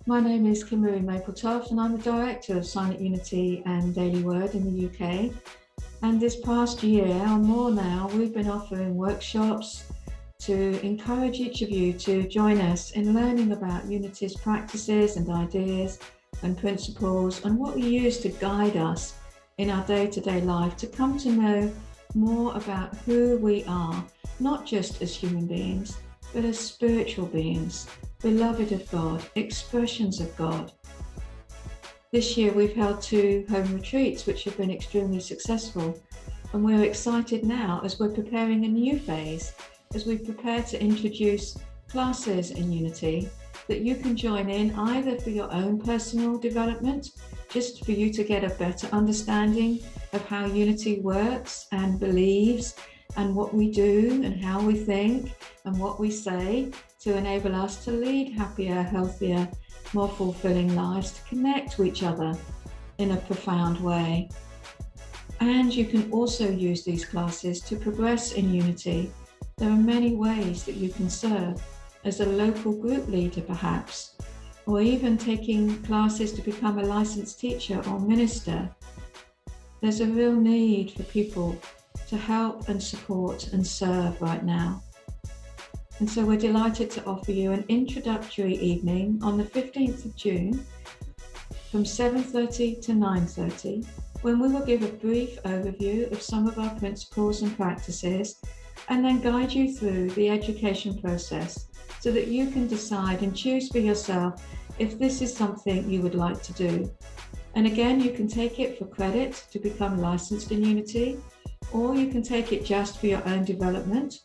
My name is Kimberly Mapletoft and I'm the Director of Silent Unity and Daily Word in the UK. And this past year or more now, we've been offering workshops to encourage each of you to join us in learning about Unity's practices and ideas and principles and what we use to guide us in our day-to-day life to come to know more about who we are, not just as human beings, but as spiritual beings, beloved of God, expressions of God. This year we've held 2 home retreats which have been extremely successful, and we're excited now as we're preparing a new phase, as we prepare to introduce classes in Unity that you can join in either for your own personal development, just for you to get a better understanding of how Unity works and believes and what we do and how we think and what we say to enable us to lead happier, healthier, more fulfilling lives, to connect to each other in a profound way. And you can also use these classes to progress in Unity. There are many ways that you can serve as a local group leader perhaps, or even taking classes to become a licensed teacher or minister. There's a real need for people to help and support and serve right now. And so we're delighted to offer you an introductory evening on the 15th of June from 7:30 to 9:30, when we will give a brief overview of some of our principles and practices and then guide you through the education process so that you can decide and choose for yourself if this is something you would like to do. And again, you can take it for credit to become licensed in Unity, or you can take it just for your own development.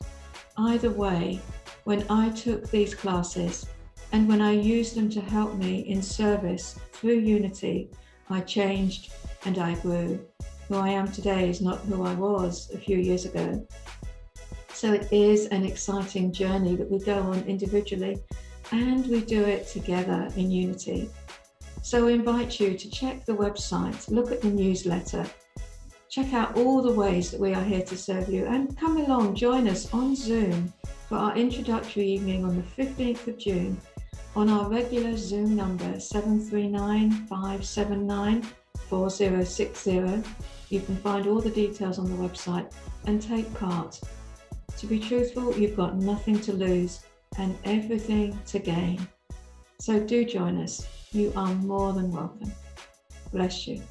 Either way, when I took these classes and when I used them to help me in service through Unity, I changed and I grew. Who I am today is not who I was a few years ago. So it is an exciting journey that we go on individually, and we do it together in Unity. So we invite you to check the website, look at the newsletter, check out all the ways that we are here to serve you, and come along, join us on Zoom for our introductory evening on the 15th of June on our regular Zoom number 739-579-4060. You can find all the details on the website and take part. To be truthful, you've got nothing to lose and everything to gain. So do join us. You are more than welcome. Bless you.